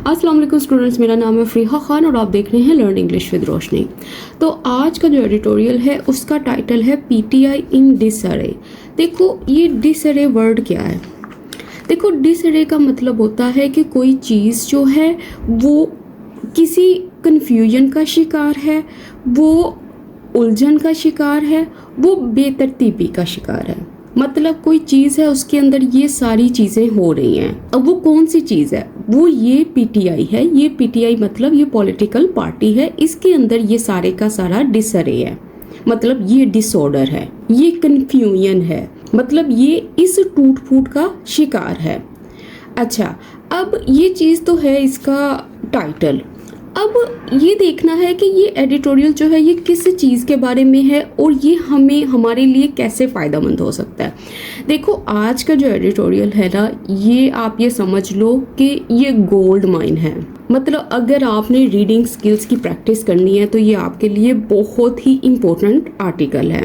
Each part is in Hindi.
अस्सलाम वालेकुम स्टूडेंट्स, मेरा नाम है फ़रीहा खान और आप देख रहे हैं लर्न इंग्लिश विद रोशनी। तो आज का जो एडिटोरियल है उसका टाइटल है पीटीआई इन डिसअरे। देखो ये डिसअरे वर्ड क्या है। देखो डिसअरे का मतलब होता है कि कोई चीज़ जो है वो किसी कन्फ्यूजन का शिकार है, वो उलझन का शिकार है, वो बेतरतीबी का शिकार है। मतलब कोई चीज़ है उसके अंदर ये सारी चीज़ें हो रही हैं। अब वो कौन सी चीज़ है? वो ये पीटीआई है। ये पीटीआई मतलब ये पॉलिटिकल पार्टी है, इसके अंदर ये सारे का सारा डिसअरे है, मतलब ये डिसऑर्डर है, ये कन्फ्यूजन है, मतलब ये इस टूट फूट का शिकार है। अच्छा, अब ये चीज़ तो है इसका टाइटल। अब ये देखना है कि ये एडिटोरियल जो है ये किस चीज़ के बारे में है और ये हमें हमारे लिए कैसे फ़ायदेमंद हो सकता है। देखो आज का जो एडिटोरियल है ना, ये आप ये समझ लो कि ये गोल्ड माइन है। मतलब अगर आपने रीडिंग स्किल्स की प्रैक्टिस करनी है तो ये आपके लिए बहुत ही इम्पोर्टेंट आर्टिकल है।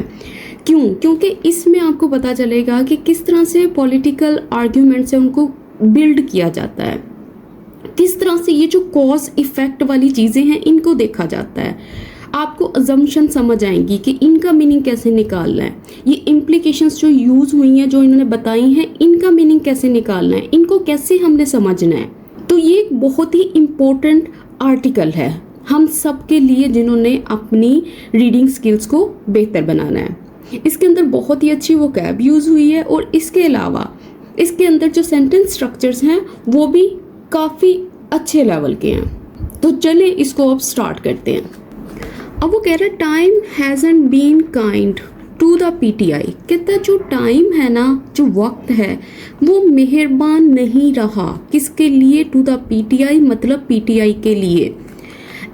क्यों? क्योंकि इसमें आपको पता चलेगा कि किस तरह से पॉलिटिकल आर्ग्यूमेंट्स है उनको बिल्ड किया जाता है, किस तरह से ये जो कॉज इफेक्ट वाली चीज़ें हैं इनको देखा जाता है। आपको अजम्पशन समझ आएंगी कि इनका मीनिंग कैसे निकालना है, ये इम्प्लीकेशंस जो यूज़ हुई हैं जो इन्होंने बताई हैं इनका मीनिंग कैसे निकालना है, इनको कैसे हमने समझना है। तो ये एक बहुत ही इम्पोर्टेंट आर्टिकल है हम सब के लिए जिन्होंने अपनी रीडिंग स्किल्स को बेहतर बनाना है। इसके अंदर बहुत ही अच्छी वोकैब यूज़ हुई है और इसके अलावा इसके अंदर जो सेंटेंस स्ट्रक्चर्स हैं वो भी काफ़ी अच्छे लेवल के हैं। तो चले इसको अब स्टार्ट करते हैं। अब वो कह रहा है time hasn't been kind to the PTI. कहता है जो टाइम है ना, जो वक्त है वो मेहरबान नहीं रहा किसके लिए? टू द पीटीआई मतलब पीटीआई के लिए।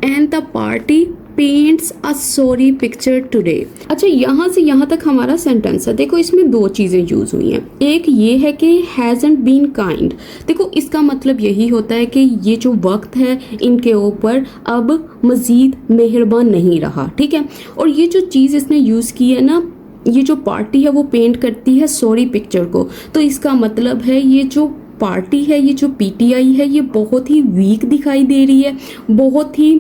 And the party paints a sorry picture today. अच्छा, यहाँ से यहाँ तक हमारा सेंटेंस है। देखो इसमें दो चीज़ें यूज़ हुई हैं। एक ये है कि हैज़न्ट बीन काइंड। देखो इसका मतलब यही होता है कि ये जो वक्त है इनके ऊपर अब मज़ीद मेहरबान नहीं रहा, ठीक है। और ये जो चीज़ इसने यूज़ की है ना, ये जो पार्टी है वो पेंट करती है सॉरी पिक्चर को, तो इसका मतलब है ये जो पार्टी है, ये जो पीटीआई है, ये बहुत ही वीक दिखाई दे रही है, बहुत ही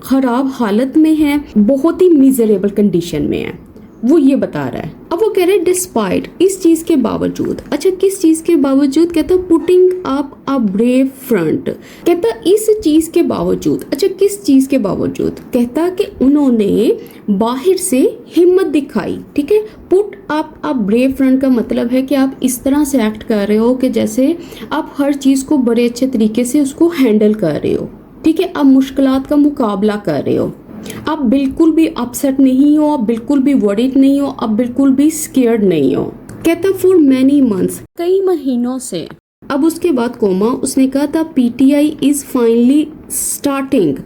ख़राब हालत में है, बहुत ही मिजरेबल कंडीशन में है, वो ये बता रहा है। अब वो कह रहे हैं डिस्पाइट, इस चीज़ के बावजूद। अच्छा, किस चीज़ के बावजूद? कहता putting up a brave front. कहता इस चीज़ के बावजूद। अच्छा, किस चीज़ के बावजूद? कहता कि उन्होंने बाहर से हिम्मत दिखाई, ठीक है। Put up a brave front का मतलब है कि आप इस तरह से एक्ट कर रहे हो कि जैसे आप हर चीज़ को बड़े अच्छे तरीके से उसको हैंडल कर रहे हो, ठीक है। आप मुश्किलात का मुकाबला कर रहे हो, आप बिल्कुल भी अपसेट नहीं हो, आप बिल्कुल भी वरीड नहीं हो, आप बिल्कुल भी स्केयर्ड नहीं हो। कहता फॉर मैनी मंथ्स, कई महीनों से। अब उसके बाद कोमा उसने कहा था PTI is finally starting.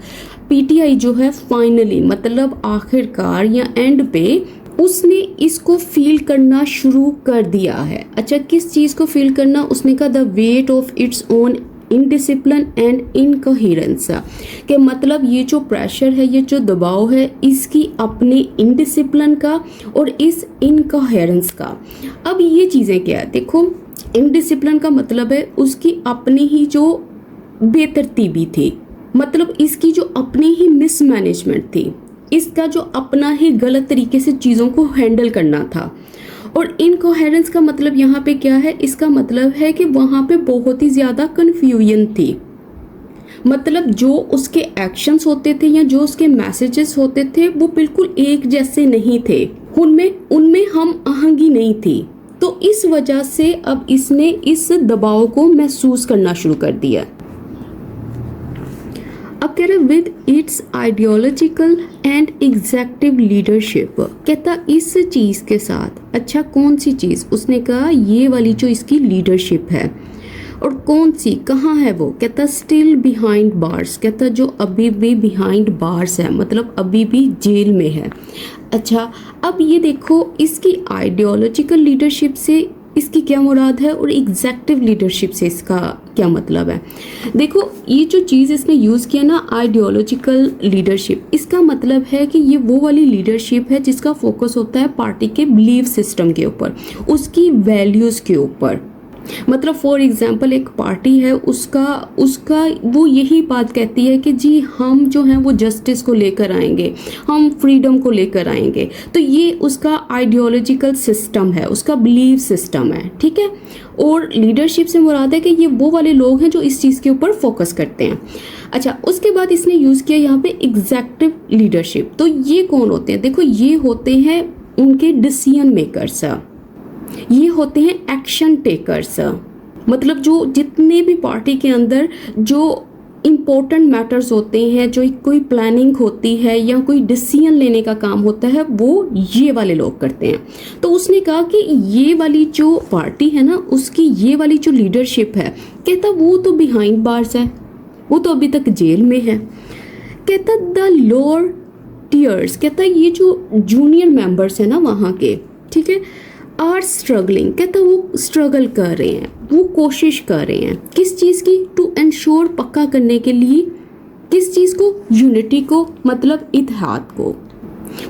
PTI जो है फाइनली मतलब आखिरकार या एंड पे उसने इसको फील करना शुरू कर दिया है। अच्छा, किस चीज़ को फील करना? उसने कहा the weight of its own indiscipline and incoherence, के मतलब ये जो प्रेशर है, ये जो दबाव है, इसकी अपने इनडिसिप्लिन का और इस इनकोहेरेंस का। अब ये चीज़ें क्या है? देखो इनडिसिप्लिन का मतलब है उसकी अपनी ही जो बेतरतीबी थी, मतलब इसकी जो अपनी ही मिसमैनेजमेंट थी, इसका जो अपना ही गलत तरीके से चीज़ों को हैंडल करना था। और इनकोहेरेंस का मतलब यहाँ पे क्या है? इसका मतलब है कि वहाँ पे बहुत ही ज़्यादा कन्फ्यूजन थी, मतलब जो उसके एक्शंस होते थे या जो उसके मैसेजेस होते थे वो बिल्कुल एक जैसे नहीं थे, उनमें हम आहंगी नहीं थी। तो इस वजह से अब इसने इस दबाव को महसूस करना शुरू कर दिया। अब कह रहे with its ideological and executive leadership. कहता इस चीज़ के साथ। अच्छा, कौन सी चीज़? उसने कहा ये वाली जो इसकी लीडरशिप है। और कौन सी, कहाँ है वो? कहता स्टिल बिहाइंड बार्स। कहता जो अभी भी बिहाइंड बार्स है, मतलब अभी भी जेल में है। अच्छा, अब ये देखो इसकी आइडियोलॉजिकल लीडरशिप से इसकी क्या मुराद है और एग्जेक्टिव लीडरशिप से इसका क्या मतलब है। देखो ये जो चीज़ इसने यूज़ किया ना आइडियोलॉजिकल लीडरशिप, इसका मतलब है कि ये वो वाली लीडरशिप है जिसका फोकस होता है पार्टी के बिलीफ सिस्टम के ऊपर, उसकी वैल्यूज़ के ऊपर, मतलब फॉर एग्जांपल एक पार्टी है, उसका उसका वो यही बात कहती है कि जी हम जो हैं वो जस्टिस को लेकर आएंगे, हम फ्रीडम को लेकर आएंगे। तो ये उसका आइडियोलॉजिकल सिस्टम है, उसका बिलीव सिस्टम है, ठीक है। और लीडरशिप से मुराद है कि ये वो वाले लोग हैं जो इस चीज़ के ऊपर फोकस करते हैं। अच्छा, उसके बाद इसने यूज़ किया यहाँ पे एग्जेक्टिव लीडरशिप। तो ये कौन होते हैं? देखो, ये होते हैं उनके डिसीजन मेकर्स, ये होते हैं एक्शन टेकर्स। मतलब जो जितने भी पार्टी के अंदर जो इम्पोर्टेंट मैटर्स होते हैं, जो कोई प्लानिंग होती है या कोई डिसीजन लेने का काम होता है, वो ये वाले लोग करते हैं। तो उसने कहा कि ये वाली जो पार्टी है ना, उसकी ये वाली जो लीडरशिप है, कहता वो तो बिहाइंड बार्स है, वो तो अभी तक जेल में है। कहता द लोअर टीयर्स, कहता ये जो जूनियर मेंबर्स हैं ना वहाँ के, ठीक है, आर स्ट्रगलिंग, कहता वो स्ट्रगल कर रहे हैं, वो कोशिश कर रहे हैं किस चीज़ की? टू एंश्योर, पक्का करने के लिए, किस चीज़ को? यूनिटी को, मतलब इत्तेहाद को।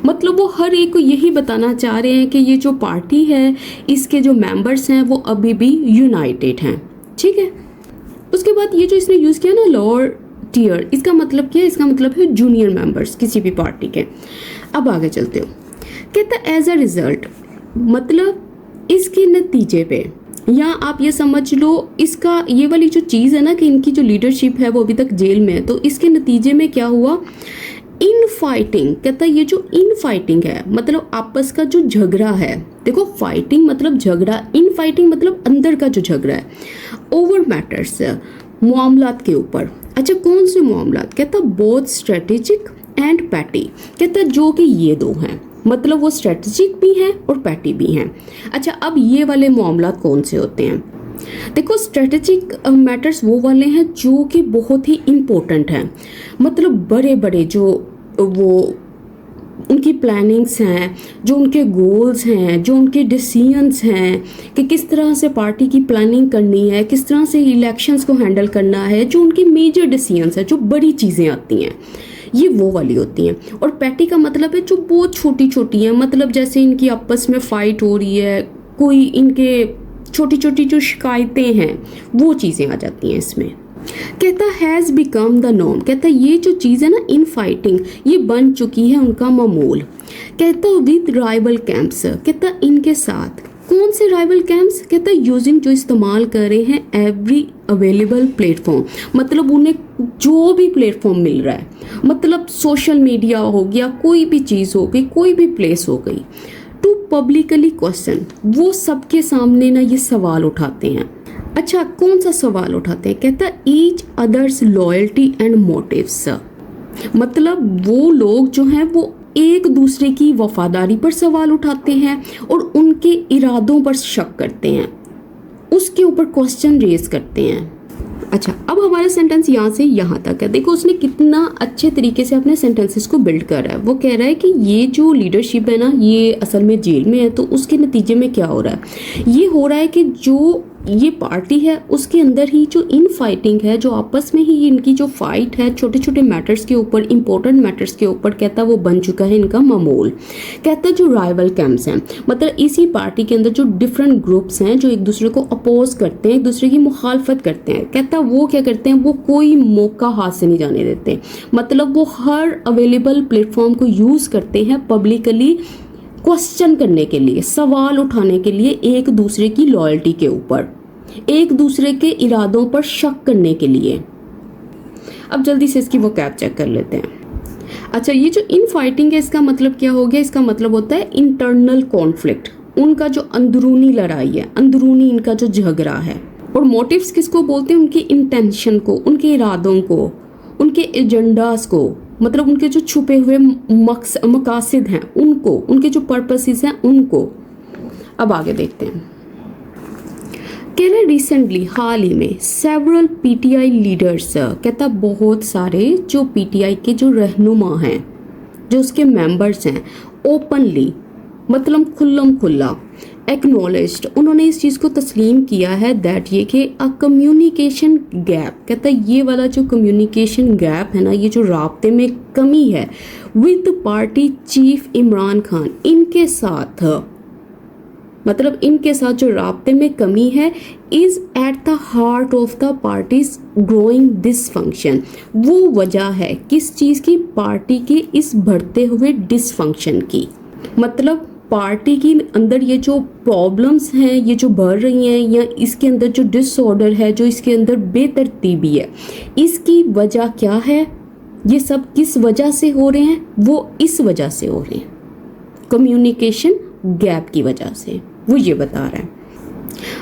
मतलब वो हर एक को यही बताना चाह रहे हैं कि ये जो पार्टी है, इसके जो मेंबर्स हैं वो अभी भी यूनाइटेड हैं, ठीक है। उसके बाद ये जो इसने यूज़ किया ना लोअर टीयर, इसका मतलब क्या है? इसका मतलब है जूनियर मेंबर्स किसी भी पार्टी के। अब आगे चलते हो। कहता एज अ रिजल्ट, मतलब इसके नतीजे पे, या आप ये समझ लो इसका ये वाली जो चीज़ है ना कि इनकी जो लीडरशिप है वो अभी तक जेल में है, तो इसके नतीजे में क्या हुआ? इन फाइटिंग, कहता ये जो इन फाइटिंग है मतलब आपस का जो झगड़ा है, देखो फाइटिंग मतलब झगड़ा, इन फाइटिंग मतलब अंदर का जो झगड़ा है, ओवर मैटर्स, मामलात के ऊपर। अच्छा, कौन से मामलात? कहता बोथ स्ट्रेटेजिक एंड पैटी, कहता जो कि ये दो हैं, मतलब वो स्ट्रेटेजिक भी हैं और पैटी भी हैं। अच्छा, अब ये वाले मामलात कौन से होते हैं? देखो, स्ट्रेटेजिक मैटर्स वो वाले हैं जो कि बहुत ही इम्पोर्टेंट हैं, मतलब बड़े बड़े जो वो उनकी प्लानिंग्स हैं, जो उनके गोल्स हैं, जो उनके डिसीजंस हैं कि किस तरह से पार्टी की प्लानिंग करनी है, किस तरह से इलेक्शंस को हैंडल करना है, जो उनकी मेजर डिसीजंस हैं, जो बड़ी चीज़ें आती हैं, ये वो वाली होती हैं। और पैटी का मतलब है जो बहुत छोटी छोटी हैं, मतलब जैसे इनकी आपस में फाइट हो रही है, कोई इनके छोटी छोटी जो शिकायतें हैं, वो चीज़ें आ जाती हैं इसमें। कहता हैज़ बिकम द नॉर्म, कहता ये जो चीज़ है ना इन फाइटिंग, ये बन चुकी है उनका मामूल। कहता विद राइवल कैंप्स, कहता इनके साथ कौन से राइवल कैंप्स? कहता यूजिंग, जो इस्तेमाल कर रहे हैं एवरी अवेलेबल प्लेटफॉर्म, मतलब उन्हें जो भी प्लेटफॉर्म मिल रहा है, मतलब सोशल मीडिया हो गया, कोई भी चीज़ हो गई, कोई भी प्लेस हो गई, टू पब्लिकली क्वेश्चन, वो सबके सामने ना ये सवाल उठाते हैं। अच्छा, कौन सा सवाल उठाते हैं? कहता each other's loyalty and motives, मतलब वो लोग जो हैं वो एक दूसरे की वफादारी पर सवाल उठाते हैं और उनके इरादों पर शक करते हैं, उसके ऊपर क्वेश्चन रेज करते हैं। अच्छा, अब हमारा सेंटेंस यहाँ से यहाँ तक है। देखो उसने कितना अच्छे तरीके से अपने सेंटेंसेस को बिल्ड करा है। वो कह रहा है कि ये जो लीडरशिप है ना, ये असल में जेल में है, तो उसके नतीजे में क्या हो रहा है? ये हो रहा है कि जो ये पार्टी है उसके अंदर ही जो इन फाइटिंग है, जो आपस में ही इनकी जो फाइट है छोटे छोटे मैटर्स के ऊपर, इंपॉर्टेंट मैटर्स के ऊपर, कहता वो बन चुका है इनका मामूल। कहता जो राइवल कैंप्स हैं, मतलब इसी पार्टी के अंदर जो डिफरेंट ग्रुप्स हैं जो एक दूसरे को अपोज करते हैं, एक दूसरे की मुखालफत करते हैं, कहता वो क्या करते हैं? वो कोई मौका हाथ से नहीं जाने देते, मतलब वो हर अवेलेबल प्लेटफॉर्म को यूज़ करते हैं पब्लिकली क्वेश्चन करने के लिए, सवाल उठाने के लिए, एक दूसरे की लॉयल्टी के ऊपर, एक दूसरे के इरादों पर शक करने के लिए। अब जल्दी से इसकी वोकैब चेक कर लेते हैं। अच्छा, ये जो इन फाइटिंग है इसका मतलब क्या हो गया? इसका मतलब होता है इंटरनल कॉन्फ्लिक्ट, उनका जो अंदरूनी लड़ाई है, अंदरूनी इनका जो झगड़ा है। और मोटिव्स किसको बोलते हैं? उनके इंटेंशन को, उनके इरादों को, उनके एजेंडास को, मतलब उनके जो छुपे हुए मकासद हैं उनको, उनके जो पर्पसेस हैं उनको। अब आगे देखते हैं। कह रहे रिसेंटली, हाल ही में, सेवरल पीटीआई लीडर्स, कहता बहुत सारे जो पीटीआई के जो रहनुमा हैं, जो उसके मेंबर्स हैं, ओपनली, मतलब खुल्लम खुल्ला एक्नॉलेज्ड, उन्होंने इस चीज़ को तस्लीम किया है दैट ये कि अ कम्युनिकेशन गैप, कहता है ये वाला जो कम्युनिकेशन गैप है ना, ये जो राब्ते में कमी है with party chief Imran Khan, इनके साथ मतलब इनके साथ जो राब्ते में कमी है, is at the heart of the parties growing dysfunction. वो वजह है किस चीज़ की? पार्टी के इस बढ़ते हुए डिसफंक्शन की। मतलब पार्टी के अंदर ये जो प्रॉब्लम्स हैं, ये जो बढ़ रही हैं, या इसके अंदर जो डिसऑर्डर है, जो इसके अंदर बेतरतीबी है, इसकी वजह क्या है? ये सब किस वजह से हो रहे हैं? वो इस वजह से हो रहे हैं, कम्युनिकेशन गैप की वजह से, वो ये बता रहा है।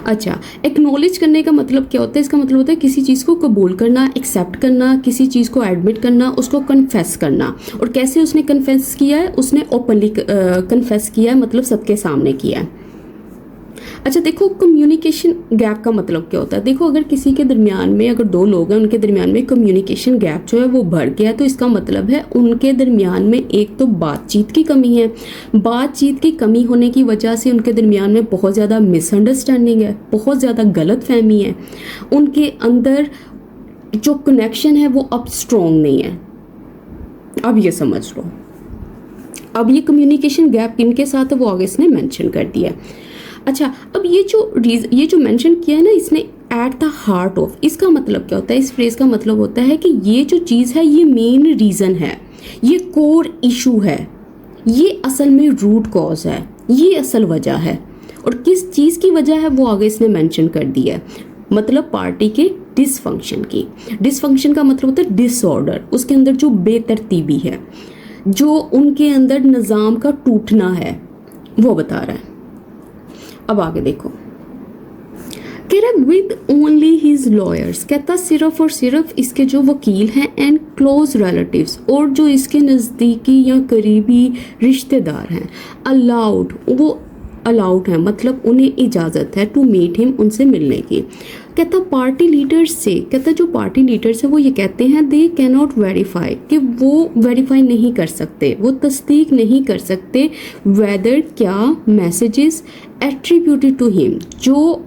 अच्छा, एक्नॉलेज करने का मतलब क्या होता है? इसका मतलब होता है किसी चीज़ को कबूल करना, एक्सेप्ट करना, किसी चीज़ को एडमिट करना, उसको कन्फेस करना। और कैसे उसने कन्फेस किया है? उसने ओपनली कन्फेस किया है, मतलब सबके सामने किया है। अच्छा देखो, कम्युनिकेशन गैप का मतलब क्या होता है? देखो, अगर किसी के दरमियान में, अगर दो लोग हैं, उनके दरमियान में कम्युनिकेशन गैप जो है वो बढ़ गया, तो इसका मतलब है उनके दरमियान में एक तो बातचीत की कमी है। बातचीत की कमी होने की वजह से उनके दरमियान में बहुत ज़्यादा मिसअंडरस्टैंडिंग है, बहुत ज़्यादा गलत फहमी है, उनके अंदर जो कनेक्शन है वो अब स्ट्रॉन्ग नहीं है। अब ये समझ लो, अब ये कम्युनिकेशन गैप किनके साथ है वो आगे इसने मेंशन कर दिया। अच्छा, अब ये जो मेंशन किया है ना इसने, एट द हार्ट ऑफ, इसका मतलब क्या होता है? इस फ्रेज का मतलब होता है कि ये जो चीज़ है ये मेन रीज़न है, ये कोर इशू है, ये असल में रूट कॉज है, ये असल वजह है। और किस चीज़ की वजह है वो आगे इसने मेंशन कर दिया है, मतलब पार्टी के डिसफंक्शन की। डिसफंक्शन का मतलब होता है डिसऑर्डर, उसके अंदर जो बेतरतीबी है, जो उनके अंदर निज़ाम का टूटना है, वो बता रहा है। अब आगे देखो, कह रहा विद ओनली हिज लॉयर्स, कहता सिर्फ और सिर्फ इसके जो वकील हैं एंड क्लोज रिलेटिव्स, और जो इसके नज़दीकी या करीबी रिश्तेदार हैं, अलाउड, वो अलाउड है, मतलब उन्हें इजाज़त है टू मीट हिम, उनसे मिलने की। कहता पार्टी लीडर्स से, कहता जो पार्टी लीडर्स है वो ये कहते हैं दे कैन नॉट वेरीफाई, कि वो वेरीफाई नहीं कर सकते, वो तस्दीक नहीं कर सकते वेदर, क्या मैसेजेस एट्रीब्यूटेड टू हिम, जो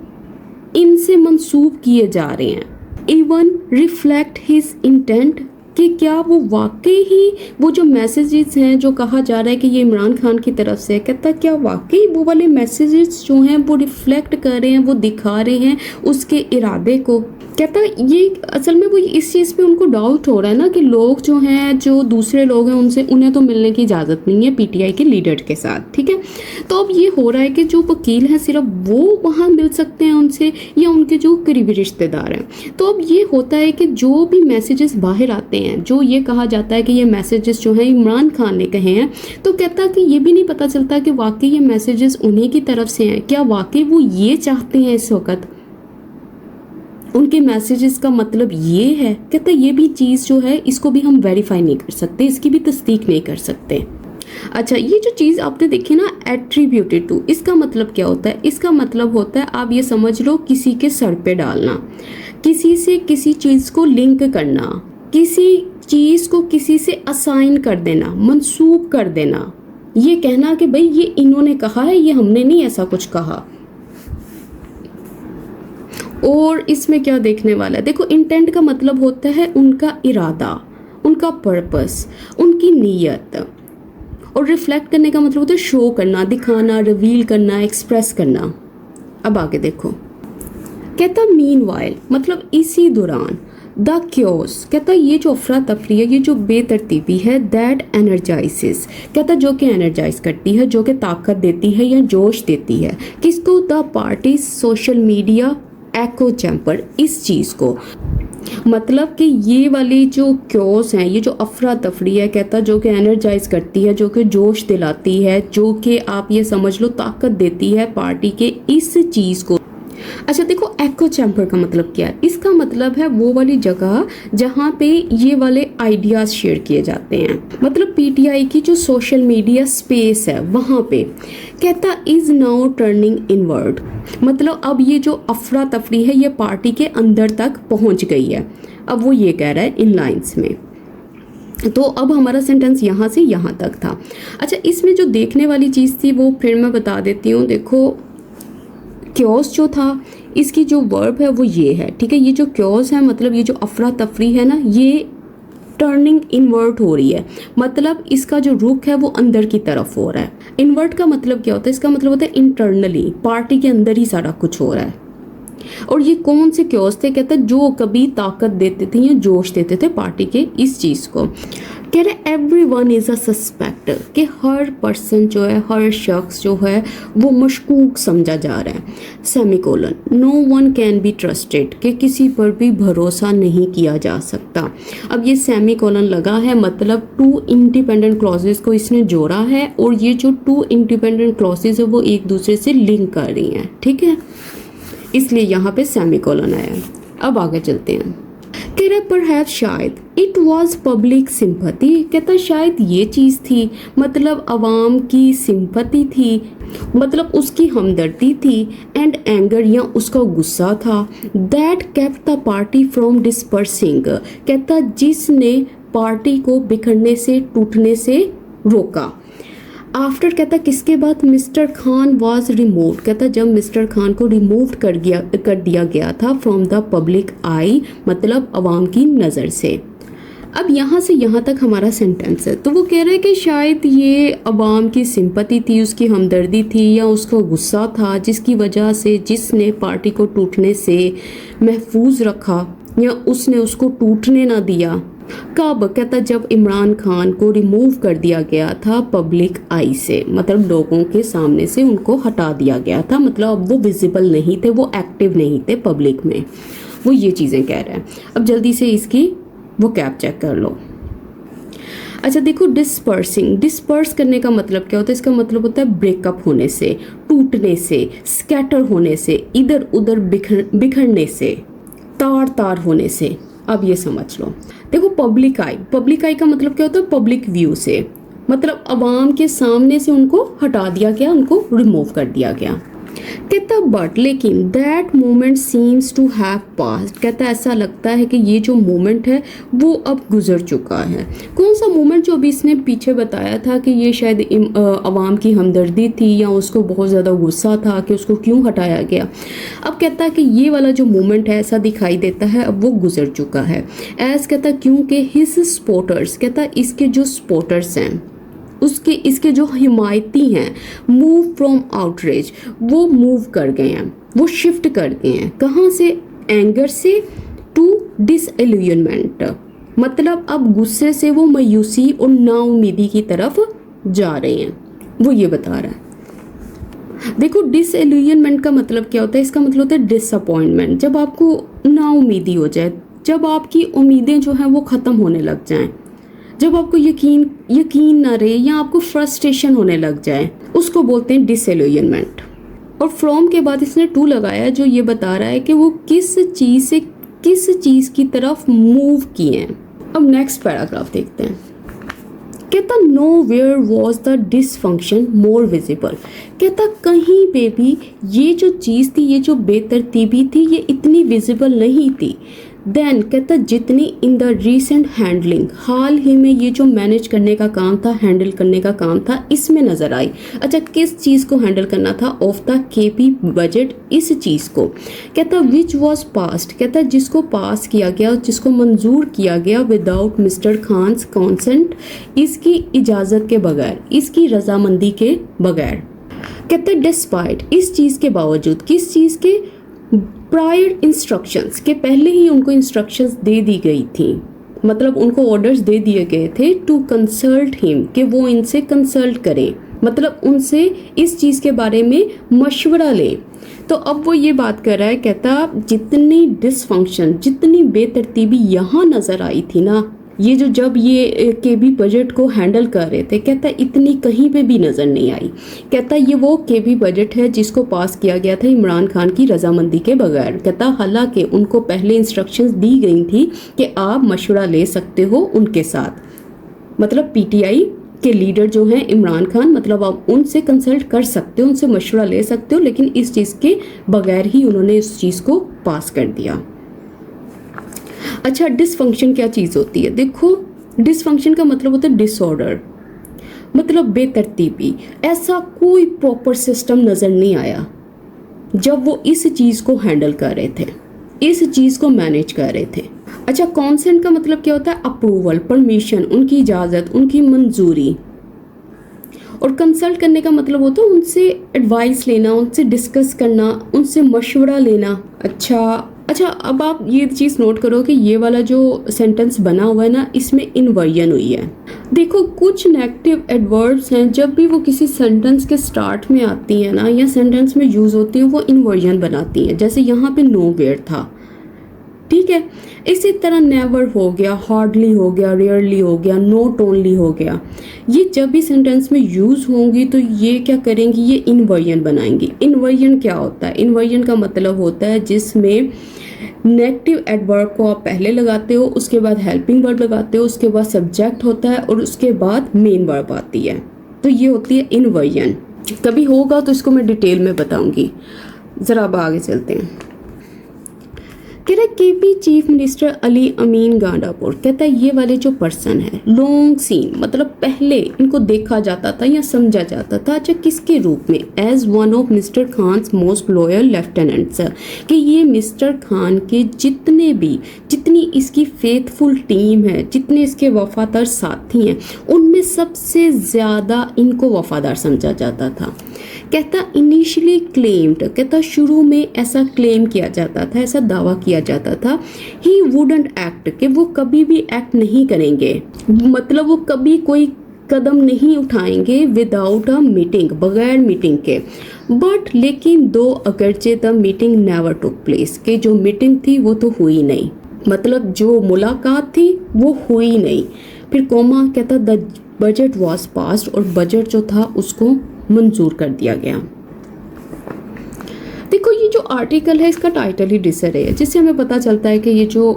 इनसे मंसूब किए जा रहे हैं, इवन रिफ्लेक्ट हिज इंटेंट, कि क्या वो वाकई ही वो जो मैसेजेस हैं जो कहा जा रहा है कि ये इमरान खान की तरफ से है, कहता क्या वाकई वो वाले मैसेजेस जो हैं वो रिफ्लेक्ट कर रहे हैं, वो दिखा रहे हैं उसके इरादे को। कहता ये असल में वो इस चीज़ पे उनको डाउट हो रहा है ना कि लोग जो हैं, जो दूसरे लोग हैं, उनसे उन्हें तो मिलने की इजाज़त नहीं है पीटीआई के लीडर के साथ, ठीक है। तो अब ये हो रहा है कि जो वकील हैं सिर्फ वो वहाँ मिल सकते हैं उनसे, या उनके जो करीबी रिश्तेदार हैं। तो अब ये होता है कि जो भी मैसेजेस बाहर आते हैं, जो ये कहा जाता है कि ये मैसेजेस जो हैं इमरान खान ने कहे हैं, तो कहता कि ये भी नहीं पता चलता कि वाकई ये मैसेजेस उन्हीं की तरफ से हैं, क्या वाकई वो ये चाहते हैं इस वक्त, उनके मैसेजेस का मतलब ये है। कहता ये भी चीज़ जो है इसको भी हम वेरीफाई नहीं कर सकते, इसकी भी तस्दीक नहीं कर सकते। अच्छा, ये जो चीज़ आपने देखी ना एट्रीब्यूटेड टू, इसका मतलब क्या होता है? इसका मतलब होता है, आप ये समझ लो, किसी के सर पे डालना, किसी से किसी चीज़ को लिंक करना, किसी चीज़ को किसी से असाइन कर देना, मंसूब कर देना, ये कहना कि भाई ये इन्होंने कहा है, ये हमने नहीं ऐसा कुछ कहा। और इसमें क्या देखने वाला है? देखो, इंटेंट का मतलब होता है उनका इरादा, उनका पर्पस, उनकी नीयत। और रिफ्लेक्ट करने का मतलब होता है शो करना, दिखाना, रिवील करना, एक्सप्रेस करना। अब आगे देखो, कहता मीनवाइल, मतलब इसी दौरान, द क्योस, कहता ये जो अफरा तफरी है, ये जो बेतरतीबी है, दैट एनर्जाइजेस, कहता जो कि एनर्जाइज करती है, जो कि ताकत देती है या जोश देती है, किसको? द पार्टी सोशल मीडिया एको चैम्पर, इस चीज़ को, मतलब कि ये वाली जो क्योस हैं, ये जो अफरा तफरी है, कहता जो कि एनर्जाइज करती है, जो कि जोश दिलाती है, जो कि आप ये समझ लो ताकत देती है पार्टी के इस चीज़ को। अच्छा देखो, एको चैम्बर का मतलब क्या है? इसका मतलब है वो वाली जगह जहाँ पे ये वाले आइडियाज़ शेयर किए जाते हैं, मतलब पीटीआई की जो सोशल मीडिया स्पेस है वहाँ पे। कहता इज़ नाउ टर्निंग इनवर्ड, मतलब अब ये जो अफरा तफरी है ये पार्टी के अंदर तक पहुँच गई है। अब वो ये कह रहा है इन लाइन्स में, तो अब हमारा सेंटेंस यहाँ से यहाँ तक था। अच्छा, इसमें जो देखने वाली चीज़ थी वो फिर मैं बता देती हूँ। देखो, क्योस जो था, इसकी जो वर्ब है वो ये है, ठीक है। ये जो क्योस है, मतलब ये जो अफरा तफरी है ना, ये टर्निंग इन्वर्ट हो रही है, मतलब इसका जो रुख है वो अंदर की तरफ हो रहा है। इन्वर्ट का मतलब क्या होता है? इसका मतलब होता है इंटरनली, पार्टी के अंदर ही सारा कुछ हो रहा है। और ये कौन से क्योस थे? कहता है जो कभी ताकत देते थे या जोश देते थे पार्टी के इस चीज़ को। कह रहे एवरीवन इज़ अ सस्पेक्ट, कि हर पर्सन जो है, हर शख्स जो है वो मशकूक समझा जा रहा है। Semicolon, no one can be trusted, कि किसी पर भी भरोसा नहीं किया जा सकता। अब ये सेमीकोलन लगा है, मतलब टू इंडिपेंडेंट क्लॉजेस को इसने जोड़ा है, और ये जो टू इंडिपेंडेंट क्लॉजेस है वो एक दूसरे से लिंक कर रही हैं, ठीक है, इसलिए यहाँ पे सेमीकोलन आया। अब आगे चलते हैं। कह रहे परहैप्स, शायद, इट वॉज पब्लिक सिंपैथी, कहता शायद ये चीज़ थी, मतलब अवाम की सिंपैथी थी, मतलब उसकी हमदर्दी थी, एंड एंगर या उसका गुस्सा था, that kept the party from dispersing, कहता जिसने पार्टी को बिखरने से, टूटने से रोका। आफ्टर, कहता किसके बाद? मिस्टर खान वॉज रिमूव्ड, कहता जब मिस्टर खान को रिमूव कर दिया गया था फ्रॉम द पब्लिक आई, मतलब अवाम की नज़र से। अब यहाँ से यहाँ तक हमारा सेंटेंस है। तो वो कह रहे हैं कि शायद ये अवाम की सिंपैथी थी, उसकी हमदर्दी थी, या उसका गुस्सा था, जिसकी वजह से जिसने पार्टी को टूटने से महफूज रखा या उसने उसको टूटने ना दिया। कब? कहता जब इमरान खान को रिमूव कर दिया गया था पब्लिक आई से, मतलब लोगों के सामने से उनको हटा दिया गया था, मतलब अब वो विजिबल नहीं थे, वो एक्टिव नहीं थे पब्लिक में, वो ये चीज़ें कह रहे हैं। अब जल्दी से इसकी वो कैप चेक कर लो। अच्छा देखो, डिस्पर्सिंग, डिस्पर्स करने का मतलब क्या होता है? इसका मतलब होता है ब्रेकअप होने से, टूटने से, स्कैटर होने से, इधर उधर बिखरने से, तार तार होने से। अब ये समझ लो। देखो पब्लिक आई, पब्लिक आई का मतलब क्या होता है? पब्लिक व्यू से, मतलब अवाम के सामने से उनको हटा दिया गया, उनको रिमूव कर दिया गया। कहता बट, लेकिन that moment seems to have passed, कहता ऐसा लगता है कि ये जो मोमेंट है वो अब गुजर चुका है। कौन सा मोमेंट? जो अभी इसने पीछे बताया था कि ये शायद अवाम की हमदर्दी थी या उसको बहुत ज़्यादा गुस्सा था कि उसको क्यों हटाया गया। अब कहता है कि ये वाला जो मोमेंट है ऐसा दिखाई देता है अब वो गुजर चुका है। ऐसा कहता क्योंकि हिज सपोर्टर्स, कहता इसके जो सपोर्टर्स हैं, उसके इसके जो हिमायती हैं, मूव फ्रॉम आउटरेज, वो मूव कर गए हैं, वो शिफ्ट कर गए हैं। कहाँ से? एंगर से टू डिसइल्यूजनमेंट, मतलब अब गुस्से से वो मायूसी और नाउमीदी की तरफ जा रहे हैं, वो ये बता रहा है। देखो डिसइल्यूजनमेंट का मतलब क्या होता है? इसका मतलब होता है डिसअपॉइंटमेंट, जब आपको नाउमीदी हो जाए, जब आपकी उम्मीदें जो हैं वो ख़त्म होने लग जाएं, जब आपको यकीन ना रहे या आपको फ्रस्ट्रेशन होने लग जाए, उसको बोलते हैं डिसइल्यूजनमेंट। और फ्रॉम के बाद इसने टू लगाया जो ये बता रहा है कि वो किस चीज़ से किस चीज़ की तरफ मूव किए हैं। अब नेक्स्ट पैराग्राफ देखते हैं। कहता nowhere was the dysfunction more visible, कहता कहीं पे भी ये जो चीज़ थी, ये जो बेतरतीबी थी, ये इतनी विजिबल नहीं थी। देन कहता जितनी इन द रिसेंट हैंडलिंग, हाल ही में ये जो मैनेज करने का काम था, हैंडल करने का काम था, इसमें नज़र आई। अच्छा किस चीज़ को हैंडल करना था? ऑफ द केपी बजट, इस चीज़ को। कहता विच वॉज पास्ड, कहता जिसको पास किया गया, जिसको मंजूर किया गया विदाउट मिस्टर खान्स कॉन्सेंट, इसकी इजाज़त के बगैर, इसकी रजामंदी के बगैर। कहता डिस्पाइट, इस चीज़ के बावजूद, किस चीज़ के? प्रायर इंस्ट्रक्शंस, के पहले ही उनको इंस्ट्रक्शंस दे दी गई थी, मतलब उनको ऑर्डर्स दे दिए गए थे टू कंसल्ट हिम, कि वो इनसे कंसल्ट करें, मतलब उनसे इस चीज़ के बारे में मशवरा ले। तो अब वो ये बात कर रहा है, कहता जितनी डिसफंक्शन, जितनी बेतरतीबी यहाँ नज़र आई थी ना, ये जो जब ये केबी बजट को हैंडल कर रहे थे, कहता इतनी कहीं पे भी नज़र नहीं आई। कहता ये वो केबी बजट है जिसको पास किया गया था इमरान खान की रजामंदी के बगैर। कहता हालांकि उनको पहले इंस्ट्रक्शंस दी गई थी कि आप मशवरा ले सकते हो उनके साथ, मतलब पीटीआई के लीडर जो हैं इमरान खान, मतलब आप उनसे कंसल्ट कर सकते हो, उनसे मशवरा ले सकते हो, लेकिन इस चीज़ के बगैर ही उन्होंने इस चीज़ को पास कर दिया। अच्छा डिसफंक्शन क्या चीज़ होती है? देखो डिसफंक्शन का मतलब होता है डिसऑर्डर, मतलब बेतरतीबी। ऐसा कोई प्रॉपर सिस्टम नज़र नहीं आया जब वो इस चीज़ को हैंडल कर रहे थे, इस चीज़ को मैनेज कर रहे थे। अच्छा, कॉन्सेंट का मतलब क्या होता है? अप्रूवल, परमिशन, उनकी इजाज़त, उनकी मंजूरी। और कंसल्ट करने का मतलब होता है उनसे एडवाइस लेना, उनसे डिस्कस करना, उनसे मशवरा लेना। अच्छा, अब आप ये चीज़ नोट करो कि ये वाला जो सेंटेंस बना हुआ है ना, इसमें इन्वर्जन हुई है। देखो, कुछ नेगेटिव एडवर्ब्स हैं, जब भी वो किसी सेंटेंस के स्टार्ट में आती हैं ना, या सेंटेंस में यूज़ होती हैं, वो इन्वर्जन बनाती हैं। जैसे यहाँ पे नो वेयर था, ठीक है। इसी तरह नेवर हो गया, हार्डली हो गया, रेयरली हो गया, नॉट ओनली हो गया। ये जब भी सेंटेंस में यूज़ होंगी तो ये क्या करेंगी? ये इन्वर्जन बनाएंगी। इन्वर्जन क्या होता है? इन्वर्जन का मतलब होता है जिसमें नेगेटिव एडवर्ब को आप पहले लगाते हो, उसके बाद हेल्पिंग वर्ब लगाते हो, उसके बाद सब्जेक्ट होता है और उसके बाद मेन वर्ब आती है। तो ये होती है इन्वर्जन। कभी होगा तो इसको मैं डिटेल में बताऊंगी। ज़रा अब आगे चलते हैं। कह रहा केपी चीफ मिनिस्टर अली अमीन गांडापुर, कहता है ये वाले जो पर्सन है, लॉन्ग सीन मतलब पहले इनको देखा जाता था या समझा जाता था। अच्छा, किसके रूप में? As one of mister Khan's most loyal lieutenants, कि ये मिस्टर खान के जितनी इसकी फेथफुल टीम है, जितने इसके वफादार साथी हैं, उनमें सबसे ज़्यादा इनको वफादार समझा जाता था। कहता इनिशियली क्लेम्ड, कहता शुरू में ऐसा क्लेम किया जाता था, ऐसा दावा किया जाता था, ही वुडंट एक्ट, कि वो कभी भी एक्ट नहीं करेंगे, मतलब वो कभी कोई कदम नहीं उठाएंगे विदाउट अ मीटिंग, बगैर मीटिंग के। बट लेकिन दो अगरचे the meeting never took place, कि जो मीटिंग थी वो तो हुई नहीं, मतलब जो मुलाकात थी वो हुई नहीं। फिर कोमा कहता द बजट वॉज पास्ड, और बजट जो था उसको मंजूर कर दिया गया। देखो, ये जो आर्टिकल है इसका टाइटल ही डिसअरे है, जिससे हमें पता चलता है कि ये जो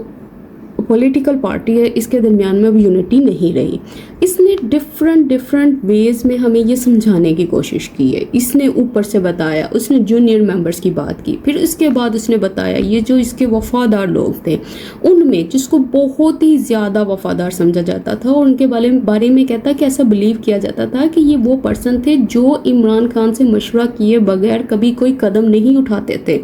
पॉलिटिकल पार्टी है इसके दरमियान में अब यूनिटी नहीं रही। इसने डिफरेंट वेज में हमें ये समझाने की कोशिश की है। इसने ऊपर से बताया, उसने जूनियर मेंबर्स की बात की, फिर इसके बाद उसने बताया ये जो इसके वफादार लोग थे उनमें जिसको बहुत ही ज़्यादा वफादार समझा जाता था, और उनके बारे में कहता कि ऐसा बिलीव किया जाता था कि ये वो पर्सन थे जो इमरान खान से मशवरा किए बगैर कभी कोई कदम नहीं उठाते थे।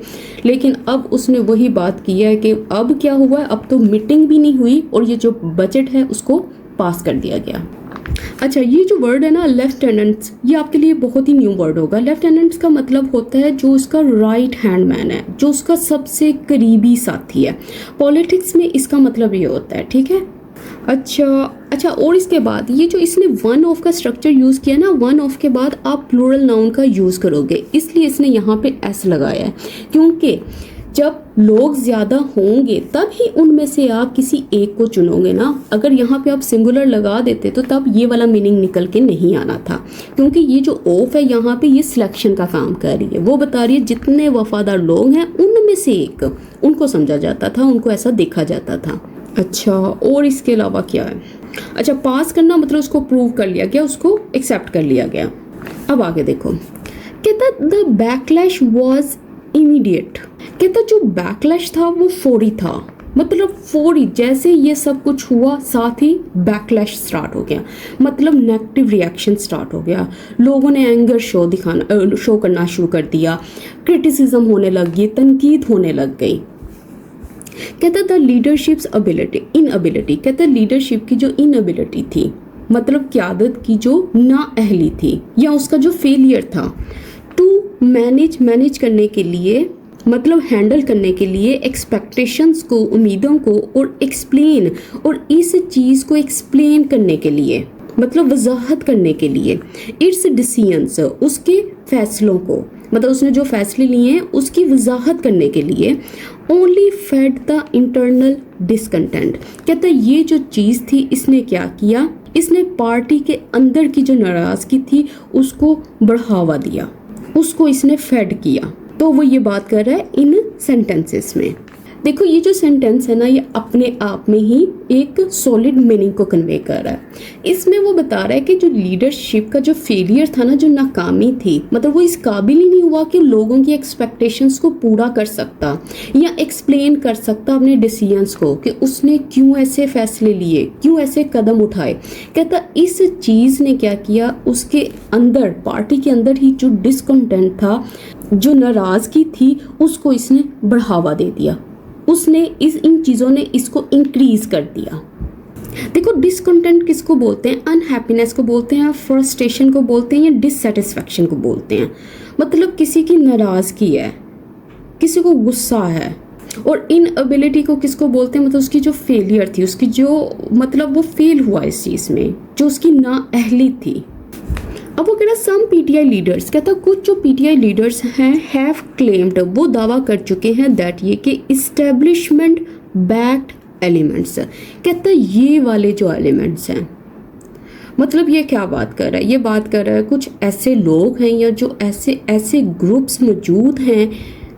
लेकिन अब उसने वही बात की है कि अब क्या हुआ है, अब तो मीटिंग भी नहीं हुई और ये जो बजट है उसको पास कर दिया गया। अच्छा, ये जो वर्ड है ना लेफ्टिनेंट्स, ये आपके लिए बहुत ही न्यू वर्ड होगा। लेफ्टिनेंट्स का मतलब होता है जो उसका राइट हैंड मैन है, जो उसका सबसे करीबी साथी है। पॉलिटिक्स में इसका मतलब ये होता है, ठीक है। अच्छा, और इसके बाद ये जो इसने वन ऑफ का स्ट्रक्चर यूज़ किया ना, वन ऑफ के बाद आप प्लूरल नाउन का यूज़ करोगे, इसलिए इसने यहाँ पे एस लगाया है, क्योंकि जब लोग ज़्यादा होंगे तब ही उनमें से आप किसी एक को चुनोगे ना। अगर यहाँ पे आप सिंगुलर लगा देते तो तब ये वाला मीनिंग निकल के नहीं आना था, क्योंकि ये जो ऑफ है यहाँ पे ये सिलेक्शन का काम कर रही है। वो बता रही है जितने वफादार लोग हैं उनमें से एक, उनको समझा जाता था, उनको ऐसा देखा जाता था। अच्छा, और इसके अलावा क्या है? अच्छा, पास करना मतलब उसको प्रूव कर लिया गया, उसको एक्सेप्ट कर लिया गया। अब आगे देखो, कहता द बैकलैश वॉज इमीडिएट, कहता जो बैकलैश था वो फौरी था, मतलब फौरी, जैसे ये सब कुछ हुआ साथ ही बैकलैश स्टार्ट हो गया, मतलब नेगेटिव रिएक्शन स्टार्ट हो गया। लोगों ने एंगर शो करना शुरू कर दिया, क्रिटिसिज्म होने लग गई, तनकीद होने लग गई। कहता द लीडरशिप्स इनएबिलिटी, कहता लीडरशिप की जो इनएबिलिटी थी, मतलब क़यादत की जो नाअहली थी या उसका जो फेलियर था, टू मैनेज करने के लिए, मतलब हैंडल करने के लिए एक्सपेक्टेशंस को, उम्मीदों को, और एक्सप्लेन, और इस चीज़ को एक्सप्लेन करने के लिए, मतलब वजाहत करने के लिए, इट्स डिसीजंस, उसके फैसलों को, मतलब उसने जो फैसले लिए हैं उसकी वजाहत करने के लिए, only fed the internal discontent, कहता है ये जो चीज़ थी इसने क्या किया, इसने पार्टी के अंदर की जो नाराज़गी थी उसको बढ़ावा दिया, उसको इसने फेड किया। तो वो ये बात कर रहा है इन सेंटेंसेस में। देखो, ये जो सेंटेंस है ना, ये अपने आप में ही एक सॉलिड मीनिंग को कन्वे कर रहा है। इसमें वो बता रहा है कि जो लीडरशिप का जो फेलियर था ना, जो नाकामी थी, मतलब वो इस काबिल ही नहीं हुआ कि लोगों की एक्सपेक्टेशंस को पूरा कर सकता या एक्सप्लेन कर सकता अपने डिसीजंस को, कि उसने क्यों ऐसे फैसले लिए, क्यों ऐसे कदम उठाए। कहता इस चीज़ ने क्या किया, उसके अंदर, पार्टी के अंदर ही जो डिसकंटेंट था, जो नाराज़गी थी, उसको इसने बढ़ावा दे दिया, उसने इन चीज़ों ने इसको इंक्रीज कर दिया। देखो डिसकंटेंट किसको बोलते हैं, अनहैप्पीनेस को बोलते हैं, फ्रस्ट्रेशन को बोलते हैं या डिससेटिस्फैक्शन को बोलते हैं। मतलब किसी की नाराज़गी है, किसी को गुस्सा है। और इनएबिलिटी को किसको बोलते हैं, मतलब उसकी जो फेलियर थी, उसकी जो मतलब वो फेल हुआ इस चीज़ में, जो उसकी नाअहली थी। अब वो कह रहा सम पीटीआई लीडर्स, कहता कुछ जो पीटीआई लीडर्स हैं हैव क्लेम्ड, वो दावा कर चुके हैं दैट ये कि इस्टेब्लिशमेंट बैक्ड एलिमेंट्स, कहता ये वाले जो एलिमेंट्स हैं, मतलब ये क्या बात कर रहा है, ये बात कर रहा है कुछ ऐसे लोग हैं या जो ऐसे ग्रुप्स मौजूद हैं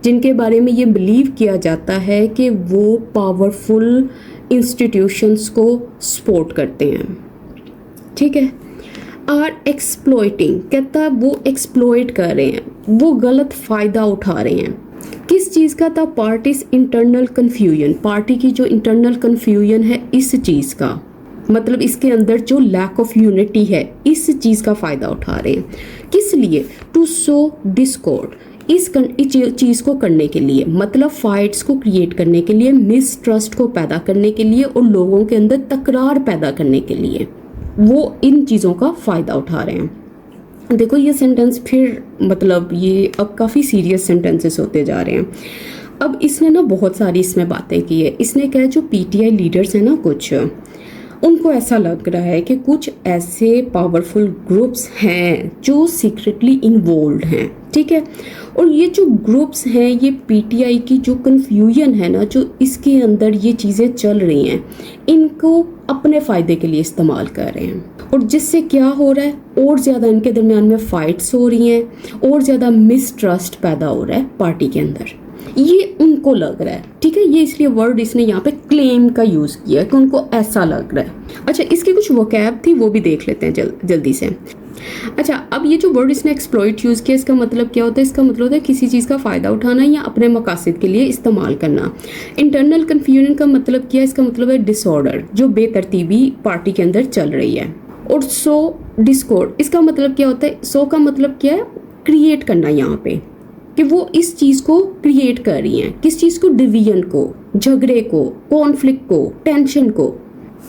जिनके बारे में ये बिलीव किया जाता है कि वो पावरफुल इंस्टीट्यूशंस को सपोर्ट करते हैं, ठीक है। आर एक्सप्लॉइटिंग, कहता वो एक्सप्लॉइट कर रहे हैं, वो गलत फ़ायदा उठा रहे हैं। किस चीज़ का था, पार्टीज इंटरनल कन्फ्यूजन, पार्टी की जो इंटरनल कन्फ्यूजन है इस चीज़ का, मतलब इसके अंदर जो लैक ऑफ यूनिटी है इस चीज़ का फ़ायदा उठा रहे हैं। किस लिए, टू सो डिस्कॉर्ड, इस चीज़ को करने के लिए, मतलब फाइट्स को क्रिएट करने के लिए, मिसट्रस्ट को पैदा करने के लिए और लोगों के अंदर तकरार पैदा करने के लिए वो इन चीज़ों का फ़ायदा उठा रहे हैं। देखो ये सेंटेंस फिर मतलब ये अब काफ़ी सीरियस सेंटेंसेस होते जा रहे हैं। अब इसने ना बहुत सारी इसमें बातें की है। इसने कहा जो पीटीआई लीडर्स हैं ना, कुछ उनको ऐसा लग रहा है कि कुछ ऐसे पावरफुल ग्रुप्स हैं जो सीक्रेटली इन्वॉल्व हैं, ठीक है। और ये जो ग्रुप्स हैं, ये पीटीआई की जो कन्फ्यूजन है ना, जो इसके अंदर ये चीज़ें चल रही हैं, इनको अपने फ़ायदे के लिए इस्तेमाल कर रहे हैं। और जिससे क्या हो रहा है, और ज़्यादा इनके दरमियान में फ़ाइट्स हो रही हैं, और ज़्यादा मिसट्रस्ट पैदा हो रहा है पार्टी के अंदर, ये उनको लग रहा है, ठीक है। ये इसलिए वर्ड इसने यहाँ पे क्लेम का यूज़ किया कि उनको ऐसा लग रहा है। अच्छा, इसकी कुछ वोकैब थी वो भी देख लेते हैं जल्दी से। अच्छा, अब ये जो वर्ड इसने एक्सप्लॉइट यूज़ किया, इसका मतलब क्या होता है, इसका मतलब होता है किसी चीज़ का फ़ायदा उठाना या अपने मकासद के लिए इस्तेमाल करना। इंटरनल कन्फ्यूजन का मतलब क्या है, इसका मतलब है डिसऑर्डर, जो बेतरतीबी पार्टी के अंदर चल रही है। और सो डिस्कॉर्ड, इसका मतलब क्या होता है, सो का मतलब क्या है, क्रिएट करना, यहाँ पे कि वो इस चीज़ को क्रिएट कर रही हैं, किस चीज़ को, डिवीजन को, झगड़े को, कॉन्फ्लिक्ट को, टेंशन को।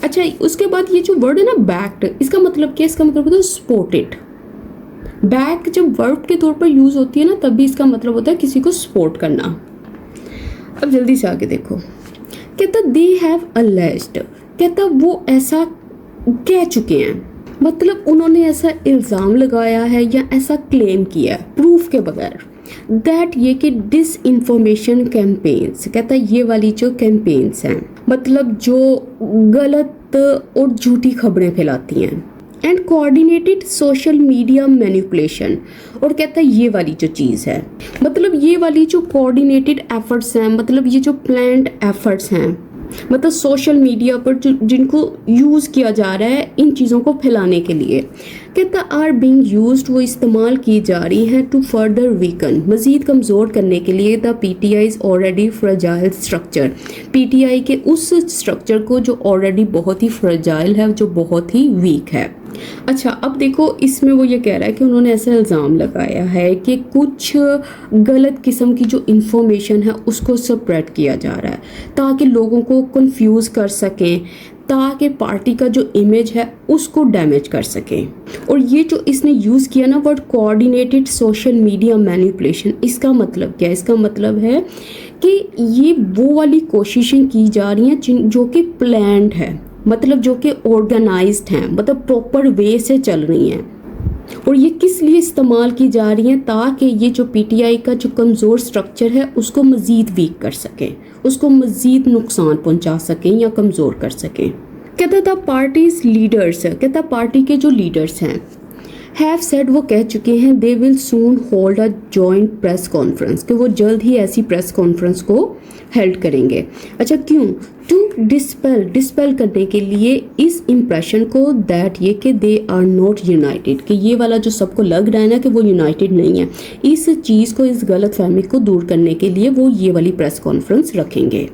अच्छा, उसके बाद ये जो वर्ड है ना बैक्ड, इसका मतलब क्या है, इसका मतलब होता है सपोर्टेड। बैक जब वर्ब के तौर पर यूज होती है ना, तब भी इसका मतलब होता है किसी को सपोर्ट करना। अब जल्दी से आगे देखो, कहता दे हैव अलेज्ड, कहता वो ऐसा कह चुके हैं, मतलब उन्होंने ऐसा इल्ज़ाम लगाया है या ऐसा क्लेम किया है प्रूफ के बगैर, दैट ये कि डिस इन्फॉर्मेशन कैंपेन्स, कहता है ये वाली जो कैंपेन्स हैं, मतलब जो गलत और झूठी खबरें फैलाती हैं, and coordinated social media manipulation, और कहता है ये वाली जो चीज़ है, मतलब ये वाली जो कोऑर्डिनेटेड एफर्ट्स हैं, मतलब ये जो प्लान्ड एफर्ट्स हैं, मतलब सोशल मीडिया पर जो जिनको यूज़ किया जा रहा है इन चीज़ों को फैलाने के लिए, कहता आर बीइंग यूज्ड, वो इस्तेमाल की जा रही हैं टू फर्दर वीकन, मज़ीद कमज़ोर करने के लिए the PTI's already fragile structure, PTI के उस स्ट्रक्चर को जो ऑलरेडी बहुत ही फ्रेजाइल है, जो बहुत ही वीक है। अच्छा, अब देखो इसमें वो ये कह रहा है कि उन्होंने ऐसा इल्ज़ाम लगाया है कि कुछ गलत किस्म की जो इन्फॉर्मेशन है उसको स्प्रेड किया जा रहा है ताकि लोगों को कंफ्यूज कर सकें, ताकि पार्टी का जो इमेज है उसको डैमेज कर सकें। और ये जो इसने यूज़ किया ना word coordinated social media manipulation, इसका मतलब क्या है, इसका मतलब है कि ये वो वाली कोशिशें की जा रही हैं जो कि प्लान्ड है, मतलब जो कि ऑर्गेनाइज्ड हैं, मतलब प्रॉपर वे से चल रही हैं। और ये किस लिए इस्तेमाल की जा रही हैं, ताकि ये जो पीटीआई का जो कमज़ोर स्ट्रक्चर है उसको मज़ीद वीक कर सकें, उसको मज़ीद नुकसान पहुंचा सकें या कमज़ोर कर सकें। कहता था पार्टीज लीडर्स, कहता पार्टी के जो लीडर्स हैं हैव सेड, वो कह चुके हैं they will soon hold a joint press conference, कि वो जल्द ही ऐसी प्रेस कॉन्फ्रेंस को हेल्ड करेंगे। अच्छा, क्यों, टू डिस्पेल करने के लिए इस इम्प्रेशन को दैट ये कि दे आर नॉट यूनाइटेड, कि ये वाला जो सबको लग रहा है ना कि वो यूनाइटेड नहीं है, इस चीज़ को, इस गलत फहमी को दूर करने के लिए वो ये वाली प्रेस कॉन्फ्रेंस रखेंगे।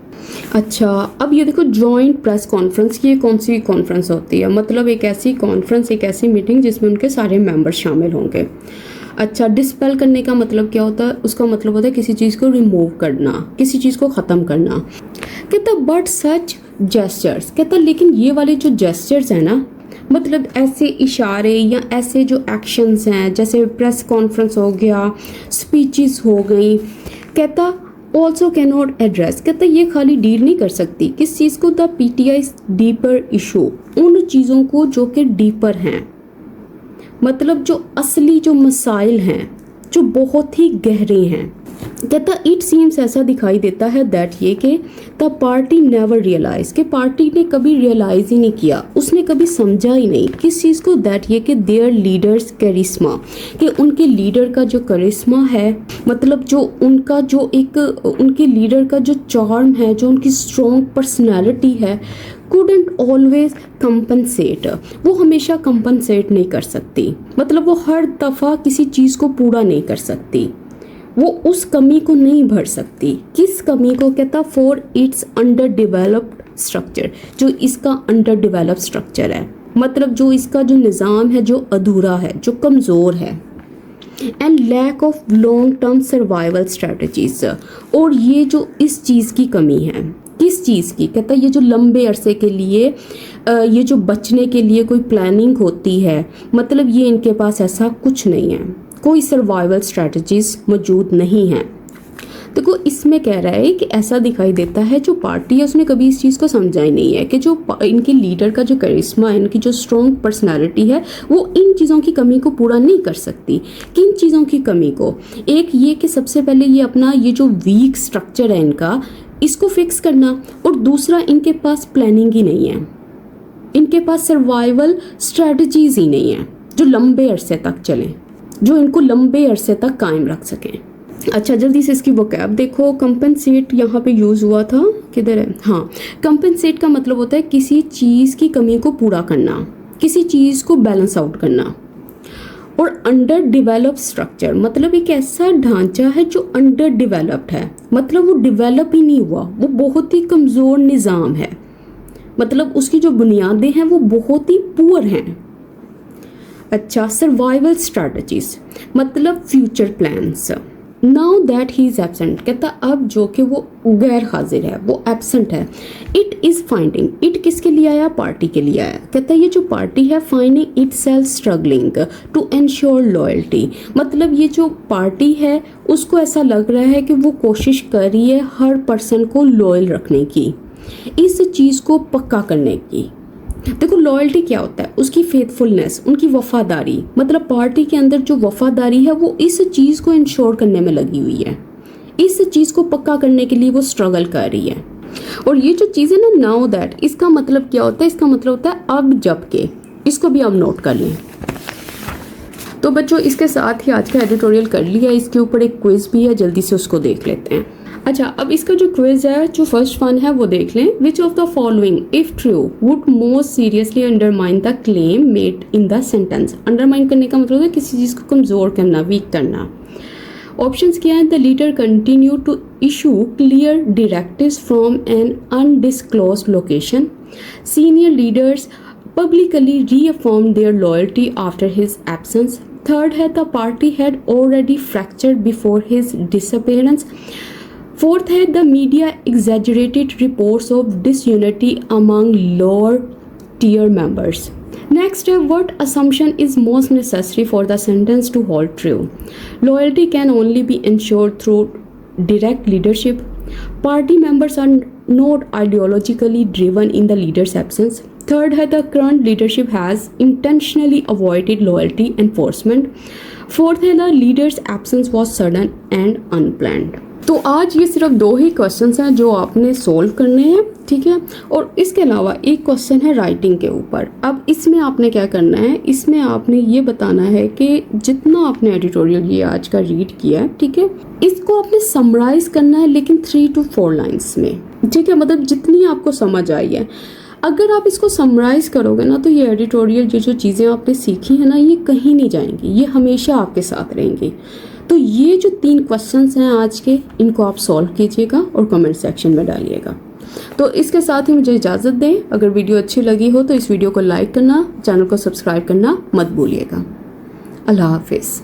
अच्छा, अब ये देखो जॉइंट प्रेस कॉन्फ्रेंस, ये कौन सी कॉन्फ्रेंस होती है, मतलब एक ऐसी कॉन्फ्रेंस, एक ऐसी मीटिंग जिसमें उनके सारे मेंबर्स शामिल होंगे। अच्छा, डिस्पेल करने का मतलब क्या होता है? उसका मतलब होता है किसी चीज़ को रिमूव करना, किसी चीज़ को ख़त्म करना। कहता बट सच जेस्चर्स, कहता लेकिन ये वाले जो जेस्चर्स हैं ना, मतलब ऐसे इशारे या ऐसे जो एक्शंस हैं, जैसे प्रेस कॉन्फ्रेंस हो गया, स्पीचेस हो गई, कहता ऑल्सो कैन नॉट एड्रेस, कहता ये खाली डील नहीं कर सकती किस चीज़ को, द PTI डीपर इशू, उन चीज़ों को जो कि डीपर हैं, मतलब जो असली जो मसाइल हैं, जो बहुत ही गहरे हैं। कहता इट सीम्स, ऐसा दिखाई देता है दैट ये कि द पार्टी नेवर रियलाइज, कि पार्टी ने कभी रियलाइज ही नहीं किया, उसने कभी समझा ही नहीं किस चीज़ को, दैट ये कि देयर लीडर्स करिश्मा, कि उनके लीडर का जो करिश्मा है, मतलब जो उनका जो एक उनके लीडर का जो चार्म है, जो उनकी स्ट्रॉन्ग पर्सनैलिटी है, couldn't always compensate, वो हमेशा कंपनसेट नहीं कर सकती, मतलब वो हर दफ़ा किसी चीज़ को पूरा नहीं कर सकती, वो उस कमी को नहीं भर सकती। किस कमी को? कहता for its under developed structure, जो इसका अंडर डेवलप्ड स्ट्रक्चर है, मतलब जो इसका जो निज़ाम है जो अधूरा है, जो कमज़ोर है, and lack of long term survival strategies, और ये जो इस चीज़ की कमी है, किस चीज़ की? कहता ये जो लंबे अरसे के लिए ये जो बचने के लिए कोई प्लानिंग होती है, मतलब ये इनके पास ऐसा कुछ नहीं है, कोई सर्वाइवल स्ट्रेटजीज मौजूद नहीं है। देखो इसमें कह रहा है कि ऐसा दिखाई देता है जो पार्टी है उसने कभी इस चीज़ को समझा ही नहीं है कि जो इनके लीडर का जो करिश्मा है, इनकी जो स्ट्रॉन्ग पर्सनालिटी है, वो इन चीज़ों की कमी को पूरा नहीं कर सकती। किन चीज़ों की कमी को? एक ये कि सबसे पहले ये अपना ये जो वीक स्ट्रक्चर है इनका, इसको फिक्स करना, और दूसरा इनके पास प्लानिंग ही नहीं है, इनके पास सर्वाइवल स्ट्रेटजीज ही नहीं है जो लंबे अरसे तक चलें, जो इनको लंबे अरसे तक कायम रख सकें। अच्छा जल्दी से इसकी वोकैब देखो। कंपनसेट यहाँ पे यूज़ हुआ था, किधर है? हाँ, कंपनसेट का मतलब होता है किसी चीज़ की कमी को पूरा करना, किसी चीज़ को बैलेंस आउट करना। और अंडर डेवलप्ड स्ट्रक्चर मतलब एक ऐसा ढांचा है जो अंडर डेवलप्ड है, मतलब वो डेवलप ही नहीं हुआ, वो बहुत ही कमज़ोर निज़ाम है, मतलब उसकी जो बुनियादें हैं वो बहुत ही पुअर हैं। अच्छा, सर्वाइवल स्ट्रैटेजीज मतलब future plans. Now that he is absent, कहता अब जो कि वो गैर हाजिर है, वो एबसेंट है। इट इज़ फाइंडिंग, इट किसके लिए आया? पार्टी के लिए आया। कहता ये जो पार्टी है finding itself struggling to ensure loyalty, मतलब ये जो पार्टी है उसको ऐसा लग रहा है कि वो कोशिश कर रही है हर पर्सन को लॉयल रखने की, इस चीज़ को पक्का करने की। देखो लॉयल्टी क्या होता है? उसकी फेथफुलनेस, उनकी वफादारी, मतलब पार्टी के अंदर जो वफादारी है वो इस चीज़ को इंश्योर करने में लगी हुई है, इस चीज़ को पक्का करने के लिए वो स्ट्रगल कर रही है। और ये जो चीज़ है ना, नाउ दैट, इसका मतलब क्या होता है? इसका मतलब होता है अब जबकि, इसको भी आप नोट कर लें। तो बच्चों इसके साथ ही आज का एडिटोरियल कर लिया, इसके ऊपर एक क्विज भी है, जल्दी से उसको देख लेते हैं। अच्छा, अब इसका जो क्विज है, जो फर्स्ट वन है वो देख लें। Which of the following if true would most seriously undermine the claim made in the sentence. Undermine करने का मतलब है किसी चीज़ को कमज़ोर करना, वीक करना। ऑप्शंस क्या है? The leader continue to issue clear directives from an undisclosed location. Senior leaders publicly reaffirmed their loyalty after his absence. Third है the party had already fractured before his disappearance. Fourth है the media exaggerated reports of disunity among lower tier members. Next है what assumption is most necessary for the sentence to hold true. Loyalty can only be ensured through direct leadership. Party members are not ideologically driven in the leader's absence. Third है the current leadership has intentionally avoided loyalty enforcement. Fourth है the leader's absence was sudden and unplanned. तो आज ये सिर्फ 2 ही क्वेश्चंस हैं जो आपने सोल्व करने हैं, ठीक है। और इसके अलावा एक क्वेश्चन है राइटिंग के ऊपर। अब इसमें आपने क्या करना है? इसमें आपने ये बताना है कि जितना आपने एडिटोरियल ये आज का रीड किया है, ठीक है, इसको आपने समराइज करना है, लेकिन 3 to 4 लाइन्स में, ठीक है, मतलब जितनी आपको समझ आई है। अगर आप इसको समराइज़ करोगे ना, तो ये एडिटोरियल जो चीज़ें आपने सीखी है ना, ये कहीं नहीं जाएंगी, ये हमेशा आपके साथ रहेंगी। तो ये जो 3 क्वेश्चंस हैं आज के, इनको आप सॉल्व कीजिएगा और कमेंट सेक्शन में डालिएगा। तो इसके साथ ही मुझे इजाज़त दें। अगर वीडियो अच्छी लगी हो तो इस वीडियो को लाइक करना, चैनल को सब्सक्राइब करना मत भूलिएगा। अल्लाह हाफिज़।